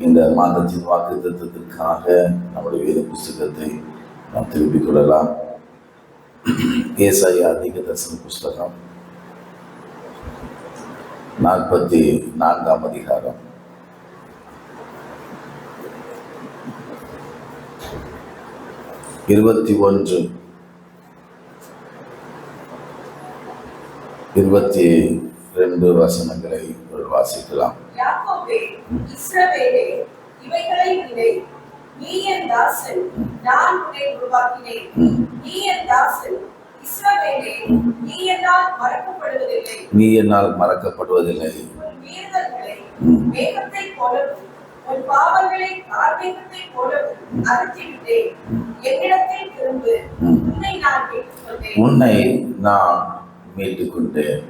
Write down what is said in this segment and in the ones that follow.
இந்த மாதத்தின் வாக்குத்தத்தத்திற்காக நம்முடைய வேத புஸ்தகத்தை நாம் திருப்பிக் கொள்ளலாம். ஏசாயா தீர்க்கதரிசன புஸ்தகம் 44ஆம் அதிகாரம். இருபத்தி 22 வசனங்களை வாசிக்கலாம். இவைகளை நினை, நீ என் தாசன், நான் உன்னை உருவாக்கினேன். நீ என் தாசன் இஸ்ரவேலே, நீ என்னால் மறக்கப்படுவதில்லை. நீ என்னால் மறக்கப்படுவதில்லை. உன் மீறுதல்களை மேகத்தைப் போலவும் உன் பாவங்களை கார்மேகத்தைப் போலவும் அகற்றிவிட்டேன். என்னிடத்தில் திரும்பு, உன்னை நான் மீட்டுக்கொண்டேன். உன்னை நான் மீட்டுக்கொண்டேன்.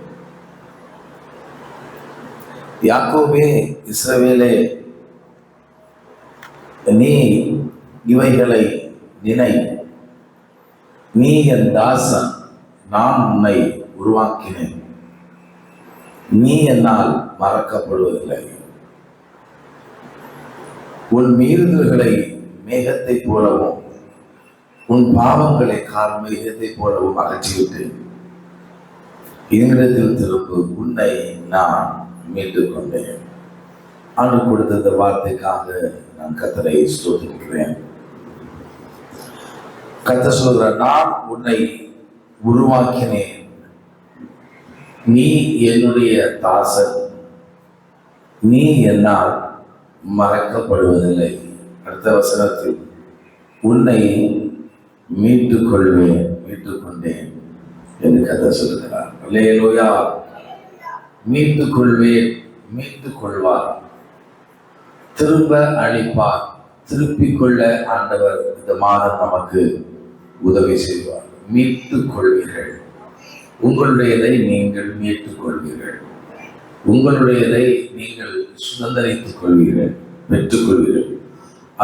யாக்கோபே, இஸ்ரவேலே, நீ இவைகளை நினை, நீ என் தாசன், நான் உன்னை உருவாக்கினேன். நீ என்னால் மறக்கப்படுவதில்லை. உன் மீறுதல்களை மேகத்தை போலவும் உன் பாவங்களை கார்மேகத்தை போலவும் அகற்றிவிட்டு என்னிடத்தில் திரும்ப, உன்னை நான் மீட்டுக் கொண்டேன். ஆண்டு கொடுத்த இந்த வார்த்தைக்காக நான் கர்த்தரை ஸ்தோத்திரிக்கிறேன். கர்த்தர் சொல்கிறார், நான் உன்னை உருவாக்கினேன், நீ என்னுடைய தாசன், நீ என்னால் மறக்கப்படுவதில்லை. அடுத்த வசனத்தில் உன்னை மீட்டுக் கொள்வேன், மீட்டுக் கொண்டேன் என்று கர்த்தர் சொல்கிறார். அல்லேலூயா. மீட்டுக் கொள்வேன், மீட்டுக் கொள்வார், திரும்ப அளிப்பார், திருப்பிக் கொள்ள ஆண்டவர் இந்த மாதம் நமக்கு உதவி செய்வார். மீட்டுக் கொள்வீர்கள். உங்களுடையதை நீங்கள் மீட்டுக் கொள்வீர்கள். உங்களுடையதை நீங்கள் சுதந்திரித்துக் கொள்வீர்கள், பெற்றுக் கொள்வீர்கள்.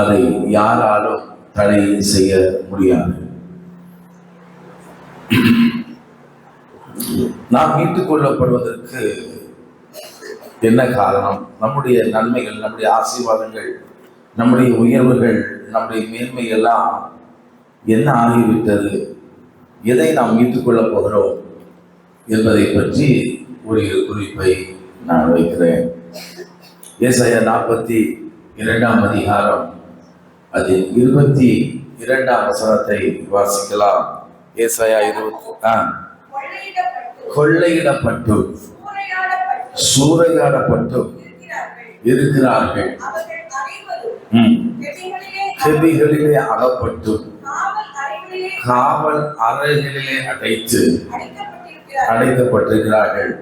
அதை யாராலும் தடை செய்ய முடியாது. நாம் மீட்டுக் கொள்ளப்படுவதற்கு என்ன காரணம்? நம்முடைய நன்மைகள், நம்முடைய ஆசீர்வாதங்கள், நம்முடைய உயர்வுகள், நம்முடைய மேன்மை எல்லாம் என்ன ஆகிவிட்டது? எதை நாம் மீட்டுக் கொள்ளப் போகிறோம் என்பதை பற்றி ஒரு குறிப்பை நான் வைக்கிறேன். ஏசாயா 42ஆம் அதிகாரம், அதில் 22ஆம் வசனத்தை வாசிக்கலாம். ஏசாயா 20 கொள்ளையிடப்பட்டு சூறையாடப்பட்டு இருக்கிறார்கள், கெபிகளிலே அகப்பட்டு காவல் அறைகளிலே அடைக்கப்பட்டிருக்கிறார்கள்.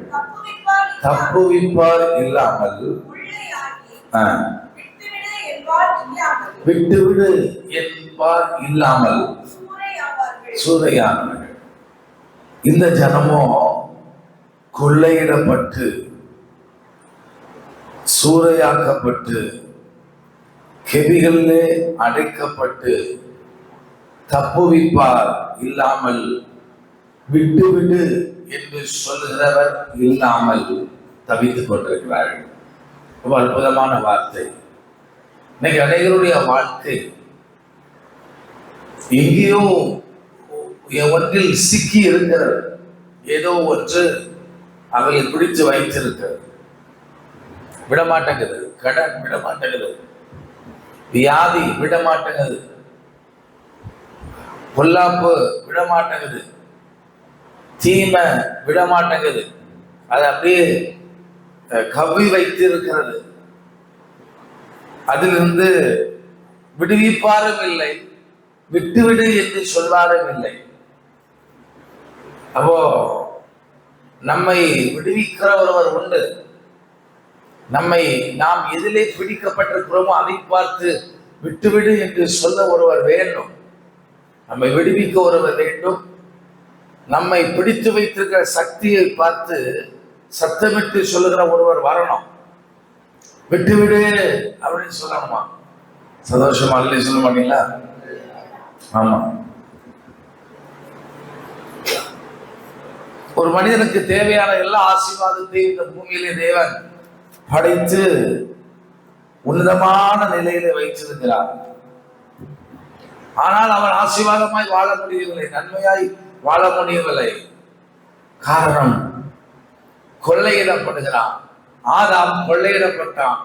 தப்புவிப்பார் இல்லாமல், விட்டுவிடு என்பார் இல்லாமல் சூறையானவர்கள். இந்த ஜனமோ கொள்ளையிடப்பட்டு சூறையாக்கப்பட்டு கெபிகளிலே அடைக்கப்பட்டு தப்புவிப்பார் இல்லாமல், விட்டுவிடு என்று சொல்லுகிறவர் இல்லாமல் தவித்துக் கொண்டிருக்கிறார்கள். ரொம்ப அற்புதமான வார்த்தை. இன்னைக்கு அனைவருடைய வாழ்க்கை எங்கேயோ ஒன்றில் சிக்கி இருக்கிறது. ஏதோ ஒன்று அவளை பிடித்து வைத்திருக்கிறது. விடமாட்டேங்குது. கடன் விடமாட்டேங்குது. வியாதி விடமாட்டேங்குது. பொல்லாப்பு விடமாட்டேங்குது. தீமை விடமாட்டேங்குது. அது அப்படியே கவ்வி வைத்திருக்கிறது. அதிலிருந்து விடுவிப்பாரும் இல்லை, விட்டுவிடு என்று சொல்வாரும் இல்லை. அப்போ நம்மை விடுவிக்கிற ஒருவர் உண்டு. நாம் எதிலே பிடிக்கப்பட்டிருக்கிறோமோ அதை பார்த்து விட்டுவிடு என்று சொல்ல ஒருவர் வேண்டும். நம்மை விடுவிக்க ஒருவர் வேண்டும். நம்மை பிடித்து வைத்திருக்கிற சக்தியை பார்த்து சத்தமிட்டு சொல்லுகிற ஒருவர் வரணும். விட்டுவிடு அப்படின்னு சொல்லணுமா? சந்தோஷமா இல்லை சொல்ல மாட்டீங்களா? ஆமா. ஒரு மனிதனுக்கு தேவையான எல்லா ஆசீர்வாதத்தையும் இந்த பூமியிலே தேவன் படைத்து உன்னதமான நிலையிலே வைத்திருக்கிறார். ஆனால் அவன் ஆசீர்வாதமாய் வாழ முடியவில்லை, நன்மையாய் வாழ முடியவில்லை. காரணம், கொள்ளையிடப்படுகிறான். ஆதாம் கொள்ளையிடப்பட்டான்.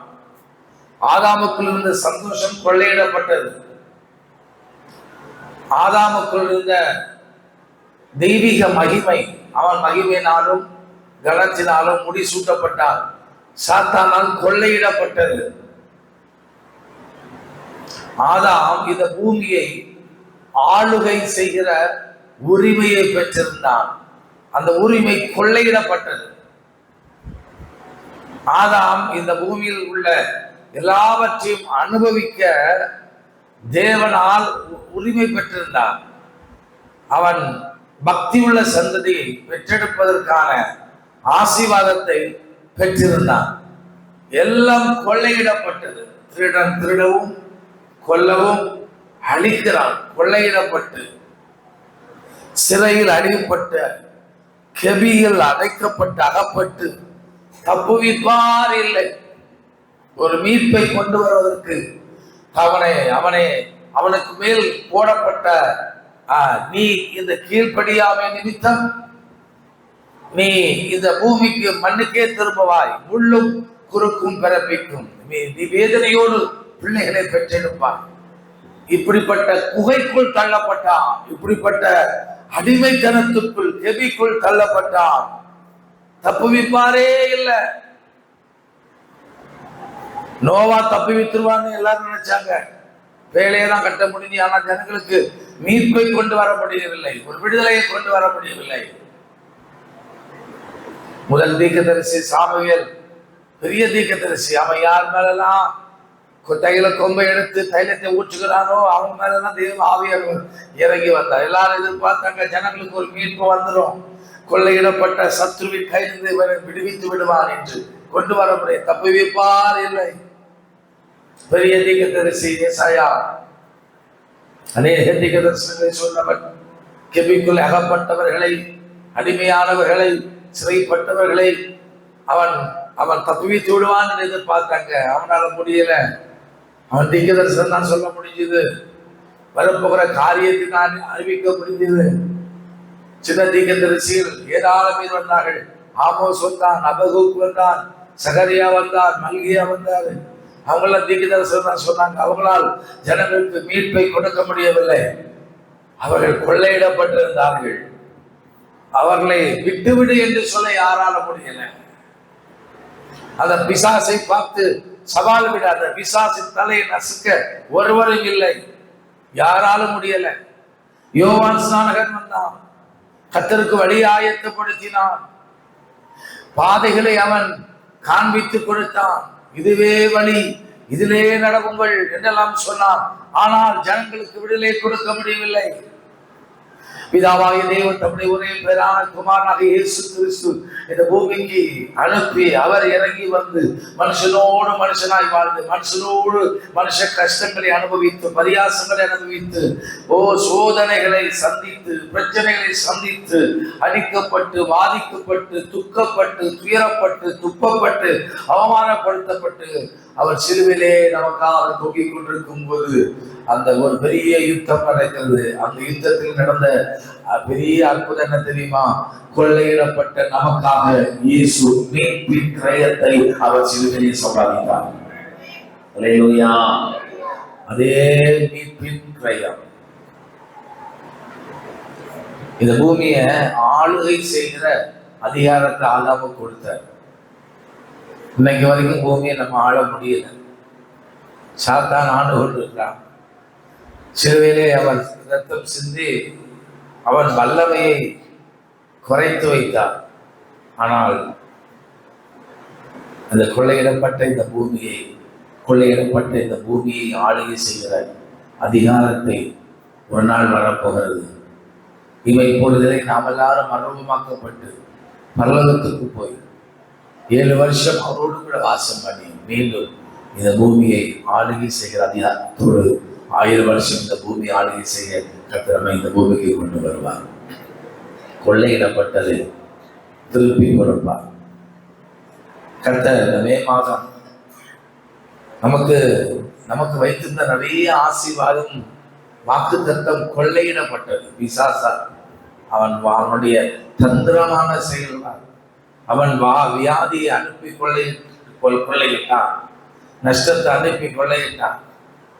ஆதாமுக்குள் இருந்த சந்தோஷம் கொள்ளையிடப்பட்டது. ஆதாமுக்குள் இருந்த தெய்வீக மகிமை, அவன் மகிமையினாலும் கனத்தினாலும் முடிசூட்டப்பட்டான். சாத்தானால் கொள்ளையிடப்பட்டது. ஆதாம் இந்த பூமியை ஆளுகை செய்கிற உரிமையை பெற்றிருந்தான். அந்த உரிமை கொள்ளையிடப்பட்டது. ஆதாம் இந்த பூமியில் உள்ள எல்லாவற்றையும் அனுபவிக்க தேவனால் உரிமை பெற்றிருந்தான். அவன் பக்தி உள்ள சந்ததியை பெற்றெடுப்பதற்கான ஆசீர்வாதத்தை பெற்றிருந்தான். எல்லாம் கொள்ளையிடப்பட்டது. திருடன் திருடவும் கொல்லவும் அழிக்கிறான். கொள்ளையிடப்பட்டு சிறையில் அடைக்கப்பட்ட, கெபியில் அடைக்கப்பட்டு அகப்பட்டு தப்புவிப்பார் இல்லை. ஒரு மீட்பை கொண்டு வருவதற்கு அவனுக்கு மேல் போடப்பட்ட நீ இந்த கீழ்ப்படியாமை நிமித்தம் நீ இந்த பூமிக்கு மண்ணுக்கே திரும்பவாய், முள்ளும் குறுக்கும் பிறப்பிக்கும், நீ வேதனையோடு பிள்ளைகளை பெற்றெடுப்பார். இப்படிப்பட்ட குகைக்குள் தள்ளப்பட்டான். இப்படிப்பட்ட அடிமைத்தனத்துக்குள் கெபிக்குள் தள்ளப்பட்டான். தப்புவிப்பாரே இல்லை. நோவா தப்பி வித்துருவான்னு எல்லாரும் நினைச்சாங்க. வேலையெல்லாம் கட்ட முடிஞ்சு. ஆனா ஜனங்களுக்கு மீட்பை கொண்டு வர முடியவில்லை, ஒரு விடுதலையை கொண்டு வர முடியவில்லை. முதல் தீர்க்கதரிசி சாமுவேல் பெரிய தீர்க்கதரிசி. அவன் யார் மேலாம் தைல கொம்பை எடுத்து தைலத்தை ஊற்றுகிறானோ அவங்க மேலாம் தெய்வ ஆவியார் இறங்கி வந்தார். எல்லாரும் எதிர்பார்த்தாங்க ஜனங்களுக்கு ஒரு மீட்பு வந்துடும், கொள்ளையிடப்பட்ட சத்ருவின் கையிலிருந்து இவரை விடுவித்து விடுவான் என்று. கொண்டு வர முடியும், தப்புவிப்பார் இல்லை. பெரிய தீர்க்கதரிசி ஏசாயா அநேக தீர்க்கதரிசனங்களை சொன்னவன். கெபிக்குள் அகப்பட்டவர்களை, அடிமையானவர்களை, சிறைப்பட்டவர்களை அவன் அவன் தப்புவித்து விடுவான் என்று எதிர்பார்த்தாங்க. அவனால முடியல. அவன் தீர்க்கதரிசனம் தான் சொல்ல முடிஞ்சது. வரப்போகிற காரியத்தை நான் அறிவிக்க முடிஞ்சது. சின்ன தீர்க்கதரிசிகள் ஏராளம் பேர் வந்தார்கள். ஆமோஸ் வந்தான், அபகூக் வந்தான், சகரியா வந்தார், மல்கியா வந்தார். அவங்களாம் தீர்க்கதரிசனம் தான் சொன்னாங்க. அவங்களால் ஜனங்களுக்கு மீட்பை கொடுக்க முடியவில்லை. அவர்கள் கொள்ளையிடப்பட்டிருந்தார்கள். அவர்களை விட்டுவிடு என்று சொல்ல யாரால முடியல. அந்த பிசாசை பார்த்து சவால் விட, அந்த பிசாசின் தலையை நசுக்க ஒருவரும் இல்லை, யாராலும் முடியல. யோவான் ஸ்நானகன் வந்தான், கர்த்தருக்கு வழி ஆயத்தப்படுத்தினான், பாதைகளை அவன் காண்பித்து கொடுத்தான். இதுவே வழி, இதிலே நடவுங்கள் என்றெல்லாம் சொன்னான். ஆனால் ஜனங்களுக்கு விடுதலை கொடுக்க முடியவில்லை. பிதாவாகிய தேவன் தம்முடைய ஒரே பேரான குமாரனாக இயேசு கிறிஸ்து இந்த பூமிக்கு அனுப்பி அவர் இறங்கி வந்து மனுஷனோடு மனுஷனாய் வாழ்ந்து, மனுஷனோடு மனுஷ கஷ்டங்களை அனுபவித்து, பரியாசங்களை அனுபவித்து, சோதனைகளை சந்தித்து, பிரச்சனைகளை சந்தித்து, அடிக்கப்பட்டு, வாதிக்கப்பட்டு, துக்கப்பட்டு, துயரப்பட்டு, துப்பப்பட்டு, அவமானப்படுத்தப்பட்டு அவர் சிலுவிலே நமக்காக தொங்கிக் கொண்டிருக்கும் போது அந்த ஒரு பெரிய யுத்தம் நடக்கிறது. அந்த யுத்தத்தில் நடந்த பெரிய அற்புதம் என்ன தெரியுமா? கொள்ளையிடப்பட்ட நமக்காக இயேசு மீட்பின் கிரயத்தை அவர் சிலுவிலே சம்பாதித்தார். அல்லேலூயா. அதே மீட்பின் கிரயம் இந்த பூமியை ஆளுகை செய்கிற அதிகாரத்தை ஆதாமுக்கு கொடுத்தார். இன்னைக்கு வரைக்கும் பூமியை நம்ம ஆள முடியல. சாத்தான் ஆண்டு கொண்டிருக்கிறான். சிலுவையிலே அவன் ரத்தம் சிந்தி அவன் வல்லமையை குறைத்து வைத்தான். ஆனால் அந்த கொள்ளையிடப்பட்ட இந்த பூமியை ஆளுகை செய்கிற அதிகாரத்தை ஒரு நாள் வரப்போகிறது. இவை இப்பொழுதிலே நாம் எல்லாரும் மர்மமாக்கப்பட்டு பரலோகத்துக்கு போய் 7 வருஷம் அவரோடு கூட வாசம் பண்ணி மீண்டும் இந்த பூமியை ஆளுகை செய்கிற அதிகாரத்தோடு 1000 வருஷம் இந்த பூமி ஆளுகை செய்ய கர்த்தர் இந்த பூமிக்கு கொண்டு வருவார். கொள்ளையிடப்பட்டது திருப்பி கொடுப்பார். கர்த்தர் இந்த மே மாதம் நமக்கு நமக்கு வைத்திருந்த நிறைய ஆசீர்வாதம் வாக்கு தத்தம் கொள்ளையிடப்பட்டது. பிசாசால் அவனுடைய தந்திரமான செயல்கள். அவன் வியாதியை அனுப்பி கொள்ளையிட்டான், நஷ்டத்தை அனுப்பி கொள்ளையிட்டான்,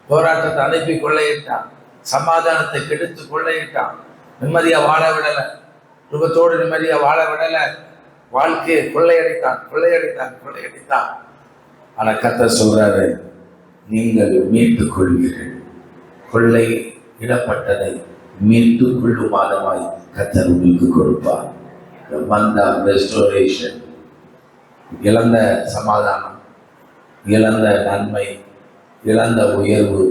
போராட்டத்தை அனுப்பி கொள்ளையிட்டான், சமாதானத்தை கெடுத்து கொள்ளையிட்டான், நிம்மதியா வாழ விடலை, குடும்பத்தோடு நிம்மதியா வாழ விடலை, வாழ்க்கையை கொள்ளையடித்தான். ஆனா கர்த்தர் சொல்றாரு, நீங்கள் மீட்டுக் கொள்வீர்கள். கொள்ளை இடப்பட்டதை மீட்டுக் கொள்ளுமானமாய் கர்த்தர் உங்களுக்கு கொடுப்பார். ரெஸ்டோரேஷன், இழந்த சமாதானம், இழந்த நன்மை, இழந்த உயர்வு,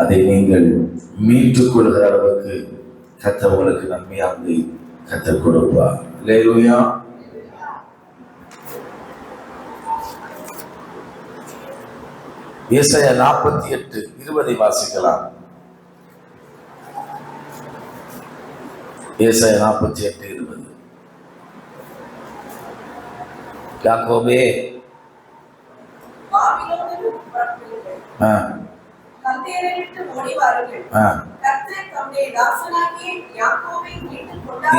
அதை நீங்கள் மீட்டுக் கொள்கிற அளவுக்கு கர்த்தர் உங்களுக்கு நன்மையாக கர்த்தர் கொடுப்பார். அல்லேலூயா. ஏசாயா 48:20 வாசிக்கலாம். ஏசாயா 48:20. யாக்கோபே,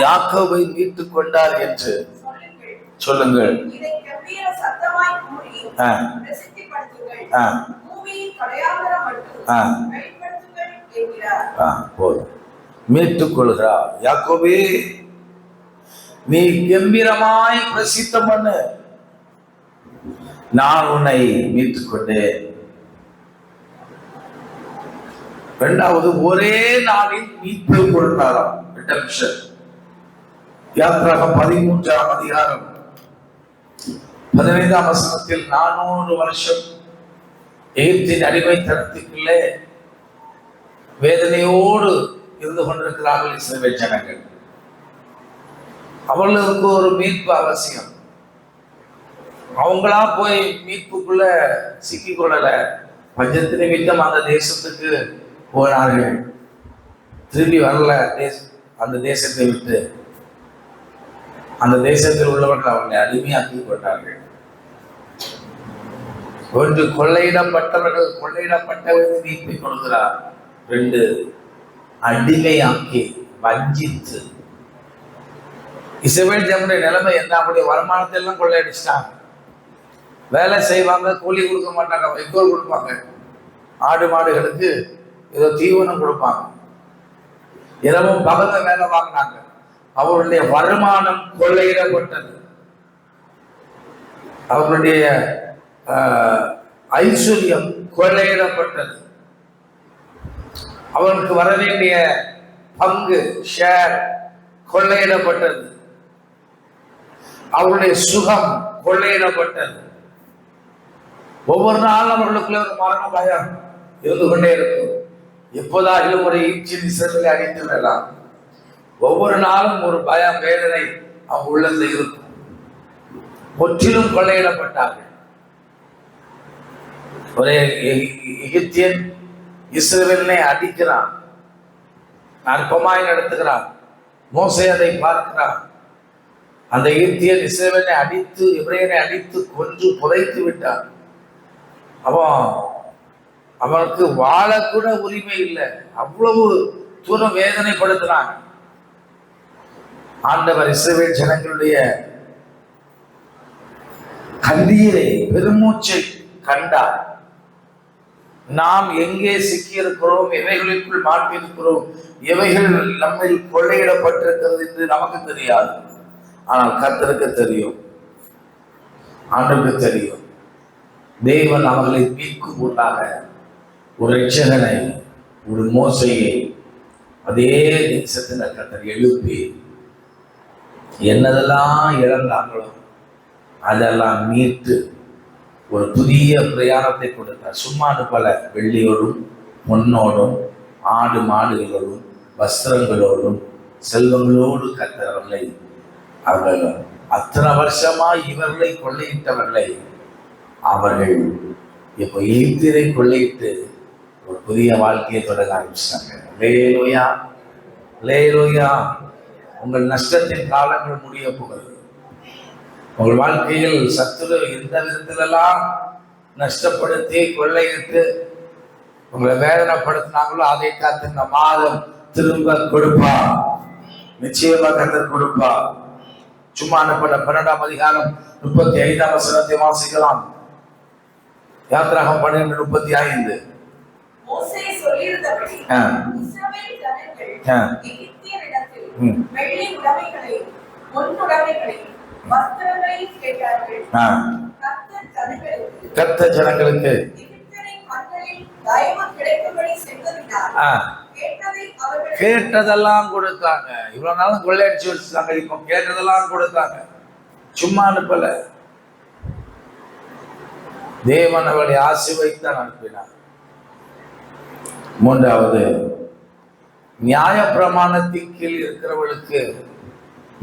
யாக்கோபை மீட்டுக் கொண்டார் என்று சொல்லுங்கள். மீட்டுக் கொள்கிறார். யாக்கோபே, நீ கம்பீரமாய் பிரசித்தம் பண்ணு, நான் உன்னை மீட்டுக் கொண்டேன். இரண்டாவது, ஒரே நாளில் மீட்பு கொடுத்தாராம். யாத்திராகம் 13ஆம் அதிகாரம் 15ஆம் வசனத்தில் 400 வருஷம் எகிப்தின் அடிமைத்தனத்துக்குள்ளே வேதனையோடு இருந்து கொண்டிருக்கிறார்கள் இஸ்ரவேல் ஜனங்கள். அவர்களுக்கு ஒரு மீட்பு அவசியம். அவங்களா போய் மீட்புக்குள்ள சிக்கிக் கொள்ளல. பஞ்சத்து நிமித்தம் அந்த தேசத்துக்கு போனார்கள், திரும்பி வரல. அந்த தேசத்தை விட்டு அந்த தேசத்தில் உள்ளவர்கள் அவர்களை அடிமையாக்கி கொண்டார்கள். ஒன்று, கொள்ளையிடப்பட்டவர்கள் மீட்பை கொடுக்கிறார். 2, அடிமையாக்கி வஞ்சித்து. இஸ்ரவேல் ஜனங்களுடைய நிலைமை என்ன? அவருடைய வருமானத்தை எல்லாம் கொள்ளையடிச்சிட்டாங்க. வேலை செய்வாங்க, கூலி கொடுக்க மாட்டாங்க, வைக்கோல் கொடுப்பாங்க, ஆடு மாடுகளுக்கு ஏதோ தீவனம் கொடுப்பாங்க, இரவும் பகல வேலை வாங்கினாங்க. அவருடைய வருமானம் கொள்ளையிடப்பட்டது. அவருடைய ஐஸ்வர்யம் கொள்ளையிடப்பட்டது. அவனுக்கு வர வேண்டிய பங்கு, ஷேர் கொள்ளையிடப்பட்டது. அவருடைய சுகம் கொள்ளையிடப்பட்டது. ஒவ்வொரு நாளும் அவர்களுக்குள்ள ஒரு மரண பயம் இருந்து கொண்டே இருக்கும். எப்போதாகிலும் ஒரு ஈச்சின் சிறுவை அடித்து விடலாம். ஒவ்வொரு நாளும் ஒரு பயம், வேதனை அவங்க உள்ளத்தில் இருக்கும். முற்றிலும் கொள்ளையிடப்பட்டார்கள். ஒரே எகிப்தியன் இஸ்ரவேலை அடிக்கிறான், அற்பமாய் நடத்துகிறான். மோசே அதை பார்க்கிறான். அந்த எகிப்தியன் இஸ்ரவேலை அடித்து, எபிரேயனை அடித்து கொன்று புதைத்து விட்டான். அவனுக்கு வாழக்கூட உரிமை இல்லை. அவ்வளவு தூரம் வேதனைப்படுத்தினான். ஆண்டவர் இஸ்ரவேல் ஜனங்களுடைய கண்ணீரை, பெருமூச்சை கண்டார். நாம் எங்கே சிக்கியிருக்கிறோம், எவைகளுக்குள் மாட்டியிருக்கிறோம், எவைகள் நம்மை கொள்ளையிடப்பட்டிருக்கிறது என்று நமக்கு தெரியாது. ஆனால் கர்த்தருக்கு தெரியும், ஆண்டவருக்கு தெரியும். தேவன் அவர்களை மீட்கும் பொருளாக ஒரு இரட்சகனை, ஒரு மோசையை அதே தேசத்தில் கர்த்தர் எழுப்பி என்னதெல்லாம் இழந்தாங்களோ அதெல்லாம் மீட்டு ஒரு புதிய பிரயாணத்தை கொடுத்தார். சும்மாடு பல வெள்ளியோடும் பொன்னோடும் ஆடு மாடுகளோடும் வஸ்திரங்களோடும் செல்வங்களோடு கர்த்தர் அவர்கள் அத்தனை வருஷமா இவர்களை கொள்ளையிட்டவர்களை அவர்கள் இப்போ எகிப்தியரை கொள்ளையிட்டு ஒரு புதிய வாழ்க்கையை தொடங்க ஆரம்பிச்சிட்டாங்க. அல்லேலூயா, அல்லேலூயா. உங்கள் நஷ்டத்தின் காலங்கள் முடிய போகிறது. உங்கள் வாழ்க்கையில் சத்துரு எந்த விதத்திலெல்லாம் நஷ்டப்படுத்தி கொள்ளையிட்டு உங்களை வேதனைப்படுத்தினாங்களோ அதை காத்து இந்த மாதம் திரும்ப கொடுப்பா. நிச்சயமா கர்த்தர் கொடுப்பா. சும்மா அனுப்பல. 12ஆம் அதிகாரம் 35ஆம் வசனத்தை வாசிக்கலாம். யாத்திராகம் 12:35. மோசே சொல்லியிருந்தபடி இஸ்ரவேல் ஜனங்கள் எகிப்தியரிடத்தில் வெள்ளி உடைமைகளை, பொன்னுடைமைகளை, வஸ்திரங்களையும் கேட்டார்கள். கர்த்தர் ஜனங்களுக்கு எகிப்தியரின் கண்களில் தயவு கிடைக்கும்படி செய்ததினால் கேட்டதெல்லாம் கொடுத்தாங்க. இவ்வளவு நாளும் கொள்ளையடிச்சு வச்சுட்டாங்க. இப்போ கேட்டதெல்லாம் கொடுத்தாங்க. சும்மா அனுப்பல. தேவன் அவளை ஆசீர்வதித்தான் அனுப்பினார். மூன்றாவது, நியாய பிரமாணத்தின் கீழ் இருக்கிறவர்களுக்கு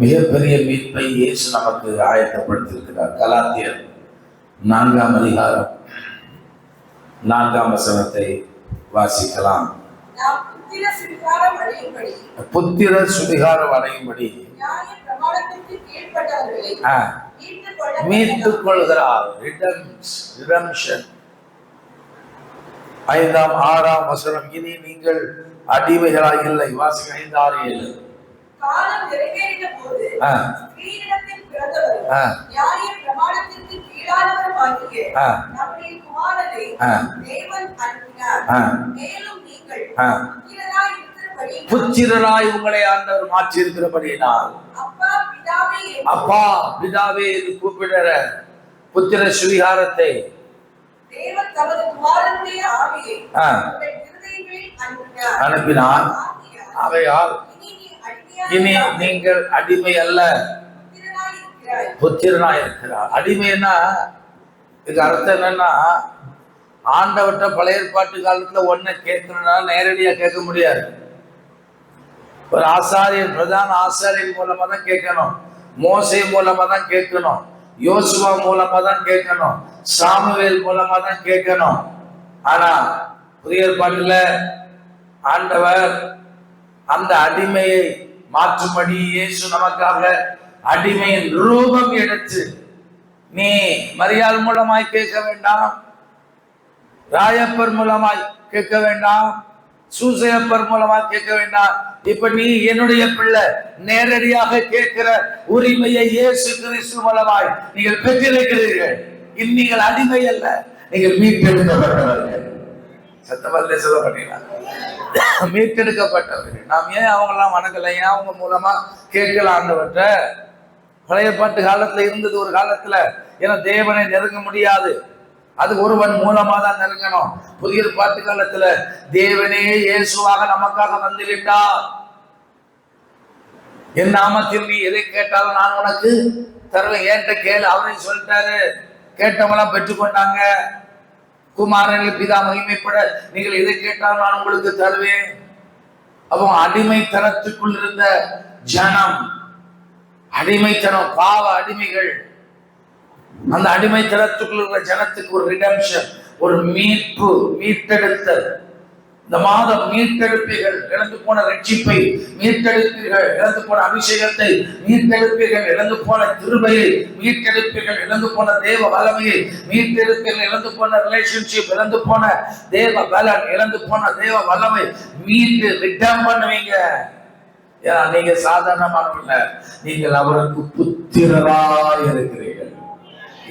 மிகப்பெரிய மீட்பை இயேசு நமக்கு ஆயத்தப்படுத்தியிருக்கிறார். கலாத்தியர் 4ஆம் அதிகாரம் 4ஆம் வசனத்தை வாசிக்கலாம். புத்திர சுவிகாரம் அடையும்படி மீட்டுக் கொள்கிறார். 5ஆம் 6ஆம் வசனம், இனி நீங்கள் அடிமைகளாக இல்லை. வாசிக்க 5, 6, 7. காலம் நிறைவேறின போது ஸ்திரீயிடத்தில் பிறந்தவர் நியாய பிரமாணத்திற்கு கீழானவருமாகிய நம்முடைய குமாரனை தேவன் அனுப்பினார். மேலும் நீங்கள் புத்திரராய் உங்களை ஆண்டவர் மாற்றி இருக்கிறபடியினால் அப்பா பிதாவே என்று கூப்பிடுற புத்திர சுவிகாரத்தை தேவன் தமது குமாரனுடைய ஆவியை அனுப்பினார். ஆகையால் இனி நீங்கள் அடிமை அல்ல, புத்திரனாய் இருக்கிறார். அடிமைன்னா இதுக்கு அர்த்தம் என்னன்னா, ஆண்டவர்கிட்ட பழைய ஏற்பாட்டு காலத்துல ஒன்ன கேட்கணும்னா நேரடியா கேட்க முடியாது. ஒரு ஆசாரியர், பிரதான ஆசாரியர் மூலமா தான் கேட்கணும். மோசே மூலமா தான் கேட்கணும். யோசுவா மூலமா தான் கேட்கணும். சாமுவேல் மூலமா தான் கேட்கணும். ஆனா புதிய ஏற்பாட்டுல ஆண்டவர் அந்த அடிமையை மாற்றும்படி இயேசு நமக்காக அடிமையின் ரூபம் எடுத்து, நீ மரியாள் மூலமாய் கேட்க வேண்டாம், ராயப்பர் மூலமாய் கேட்க வேண்டாம், சூசையப்பர் மூலமாய் கேட்க வேண்டாம். இப்ப நீ என்னுடைய பிள்ளை, நேரடியாக கேட்கிற உரிமையை இயேசு கிறிஸ்து மூலமாய் நீங்கள் பெற்றிருக்கிறீர்கள். நீங்கள் அடிமை அல்ல, நீங்கள் மீட்டெடுக்கப்பட்டவர்கள். சத்தவல்ல சொல்லப்பட்டீங்களா? மீட்டெடுக்கப்பட்டவர்கள். நாம் ஏன் அவங்கெல்லாம் வணங்கல? ஏன் அவங்க மூலமா கேட்கலான்றவற்ற பழைய பாட்டு காலத்துல இருந்தது. ஒரு காலத்துல ஏன்னா தேவனை நெருங்க முடியாது, அது ஒருவன் மூலமா தான் நெருங்கணும். புதிய பாட்டு காலத்துல தேவனே இயேசுவாக நமக்காக வந்துவிட்டார். என் நாமத்தில் நீ எதை கேட்டாலும் நான் உனக்கு தருவேன். ஏன்ட்ட கேளு, அவரையும் சொல்லிட்டாரு. கேட்டவங்களாம் பெற்றுக்கொண்டாங்க. குமாரனில் பிதா மகிமைப்பட நீங்கள் எதை கேட்டாலும் நான் உங்களுக்கு தருவேன். அப்போ அடிமைத்தனத்துக்குள் இருந்த ஜனம், அடிமைத்தனம், பாவ அடிமைகள், அந்த அடிமைத்தனத்துக்குள் இருந்த ஜனத்துக்கு ஒரு ரிடம்ஷன், ஒரு மீட்பு, மீட்டெடுத்தல். இந்த மாதம் மீட்டெடுப்பீர்கள். இழந்து போன ரட்சிப்பை மீட்டெடுப்பீர்கள். இழந்து போன அபிஷேகத்தை மீட்டெடுப்பீர்கள். இழந்து போன கிருபையை மீட்டெடுப்பீர்கள். இழந்து போன தேவ வல்லமையை மீட்டெடுப்பீர்கள். இழந்து போன ரிலேஷன்ஷிப், இழந்து போன தேவ பலன், இழந்து போன தேவ வல்லமை மீட்டு ரிட்டர்ன் பண்ணுவீங்க. நீங்க சாதாரணமானவங்க, நீங்கள் அவருக்கு புத்திரராய் இருக்கிறீர்கள்.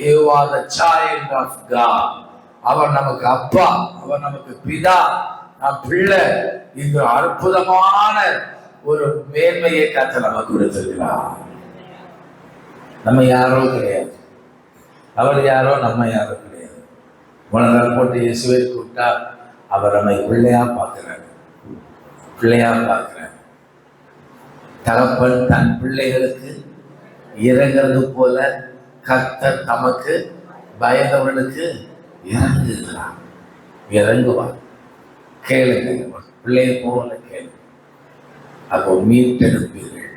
You are the child of God. அவர் நமக்கு அப்பா, அவர் நமக்கு பிதா, நம் பிள்ளை. இந்த அற்புதமான ஒரு மேன்மையை கர்த்தர் நமக்கு கொடுத்திருக்கிறார். நம்ம யாரோ கிடையாது, அவர் யாரோ, நம்ம யாரோ கிடையாது. உலகம் போட்டு இயேசுவை கூப்பிட்டா அவர் நம்மை பிள்ளையா பார்க்கிறார், பிள்ளையா பார்க்கிறார். தகப்பன் தன் பிள்ளைகளுக்கு இறங்கிறது போல கர்த்தர் நமக்கு பயந்தவர்களுக்கு இறங்குகிறார், இறங்குவார். கேளுங்க, பிள்ளைய போல கேளுங்க. அப்போ மீட்டெடுப்பீர்கள்.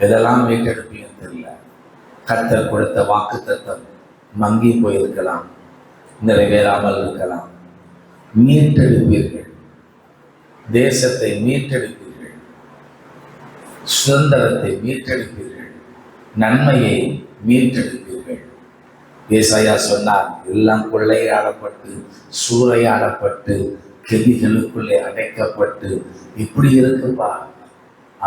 இதெல்லாம் மீட்டெடுப்பீங்கன்னு தெரியல. கர்த்தர் கொடுத்த வாக்கு தத்தம் மங்கி போயிருக்கலாம், நிறைவேறாமல் இருக்கலாம். மீட்டெடுப்பீர்கள். தேசத்தை மீட்டெடுப்பீர்கள், சுதந்திரத்தை மீட்டெடுப்பீர்கள், நன்மையை மீட்டெடுப்பீர்கள். ஏசாயா சொன்னார், எல்லாம் கொள்ளையாடப்பட்டு சூறையாடப்பட்டு கெதிகளுக்குள்ளே அடைக்கப்பட்டு இப்படி இருக்குப்பா,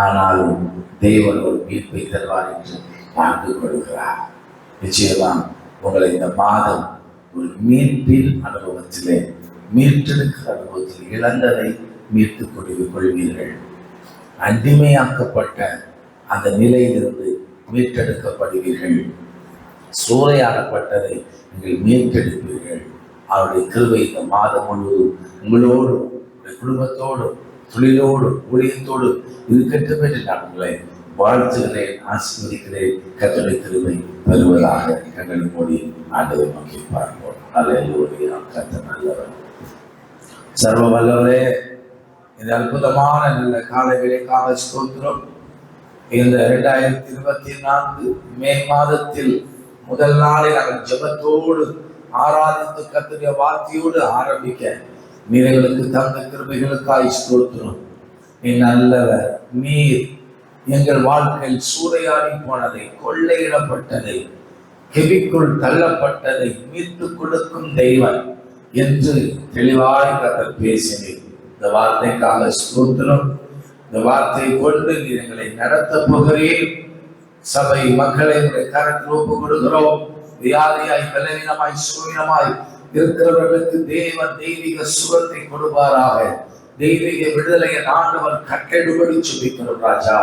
ஆனாலும் தேவன் ஒரு மீட்பை தருவார் என்று வாழ்ந்து கொள்கிறார். நிச்சயமா உங்களை இந்த மாதம் ஒரு மீட்பின் அனுபவத்திலே, மீட்டெடுக்கிற அனுபவத்தில் இழந்ததை மீட்டுக் கொள்வீர்கள். அடிமையாக்கப்பட்ட அந்த நிலையிலிருந்து மீட்டெடுக்கப்படுவீர்கள். சூறையாடப்பட்டதை நீங்கள் மீட்டெடுப்பீர்கள். அவருடைய கிருபை இந்த மாதம் முழுவதும் உங்களோடு, உங்களுடைய குடும்பத்தோடு, தொழிலோடு, ஊழியத்தோடு இருக்கட்டும் என்று நான் உங்களை வாழ்த்துகிறேன், ஆசீர்வதிக்கிறேன். கர்த்தருடைய கிருபை பெறுவதாக. கண்களை மூடி ஆண்டவரை நோக்கி பார்ப்போம். அல்லேலூயா. கர்த்தர் நல்லவர், சர்வ வல்லவரே. இந்த அற்புதமான நல்ல காலை வேளைக்காக ஸ்தோத்திரம். இந்த 2024 மே மாதத்தில் முதல் நாளை நாங்கள் ஜெபத்தோடு ஆராதித்து கர்த்தருடைய வார்த்தையோடு ஆரம்பிக்க நீர்களுக்கு தந்த கிருபைகளுக்காய் ஸ்தோத்திரம். நீ நல்லவர். நீர் எங்கள் வாழ்க்கையில் சூறையாடி போனதை, கொள்ளையிடப்பட்டதை, கெபிக்குள் தள்ளப்பட்டதை மீட்டுக் கொடுக்கும் தெய்வன் என்று தெளிவாய் கர்த்தர் பேசினேன். இந்த வார்த்தைக்காக ஸ்தோத்திரம். இந்த வார்த்தை கொண்டு நீர் எங்களை நடத்த போகிறீர். சபை மக்களை உடைய கரத்தில் ஒப்புக் கொடுக்கிறோம். வியாதியாய், பலவீனமாய், சூரியமாய் இருக்கிறவர்களுக்கு தேவன் தெய்வீக சுகத்தை கொடுப்பாராக. தெய்வீக விடுதலையை ஆண்டவர் கட்டெடுபடி சுபிக்கிறோம் ராஜா.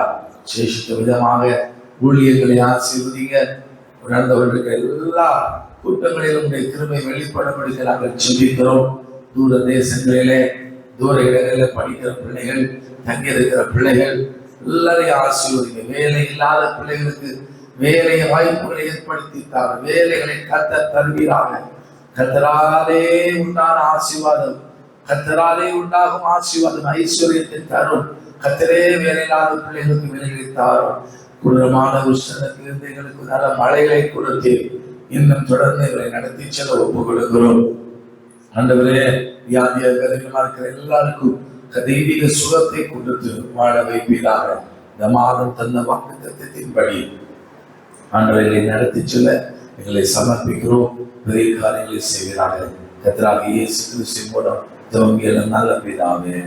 சேஷித்த விதமாக ஊழியர்களை ஆசீர்வதிங்க. உணர்ந்தவர்களுக்கு எல்லா கூட்டங்களிலும் உடைய கிருபை வெளிப்படும்படி நாங்கள் சுபிக்கிறோம். தூர தேசங்களிலே, தூர இடங்களில் படிக்கிற பிள்ளைகள், தங்கியிருக்கிற பிள்ளைகள் எல்லாரையும் ஆசீர்வதிங்க. வேலை இல்லாத பிள்ளைகளுக்கு வேலை வாய்ப்புகளை ஏற்படுத்தித்தார். வேலைகளை கர்த்தர் தருவீராக. கர்த்தராலே உண்டான ஆசீர்வாதம், கர்த்தராலே உண்டாகும் ஆசீர்வாதம் ஐஸ்வர்யத்தை தரும். கர்த்தரே வேலை இல்லாத பிள்ளைகளுக்கு வேலைகளை தாரும். குளிரமான உஷ்ணத்திலிருந்து எங்களுக்கு நல்ல மழைகளை கொடுத்து இன்னும் தொடர்ந்து இவரை நடத்தி செல்ல ஒப்புக் கொடுக்கிறோம். ஆண்டவரே, வியாதியாக இருக்கிற எல்லாருக்கும் தெய்வீக சுகத்தை கொடுத்து வாழ வைப்பீராக. இந்த மாதம் தந்த வாக்குத்தத்தத்தின்படி ஆண்டவர்களை நடத்தி செல்ல எங்களை சமர்ப்பிக்கிறோம். பெரிய காரியங்களை செய்வீராக. கர்த்தராக இயேசு கிறிஸ்துவின் மூலம் துவங்கிய நல்ல பிதாவே,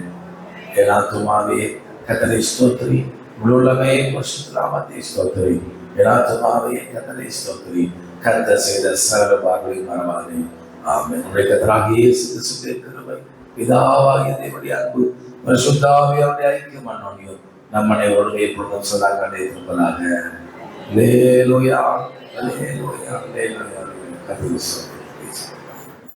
என் ஆத்துமாவே கர்த்தரை ஸ்தோத்திரி, உள்ளமே பரிசுத்த நாமத்தை ஸ்தோத்திரி. என் ஆத்துமாவே கர்த்தரை ஸ்தோத்திரி. கர்த்தர் செய்த சகல பாவங்களை மறவாதே. ஆமென். கர்த்தராக இயேசு கிறிஸ்துவின் கிருபை, பிதாவாகிய தேவனுடைய அன்பு, பரிசுத்த ஆவியாருடைய ஐக்கியம் அன்யோன்யம் நம் அனைவரோடு எப்பொழுதும் சதா இருப்பதாக. அல்லேலூயா, அல்லேலூயா, அல்லேலூயா. கர்த்தர்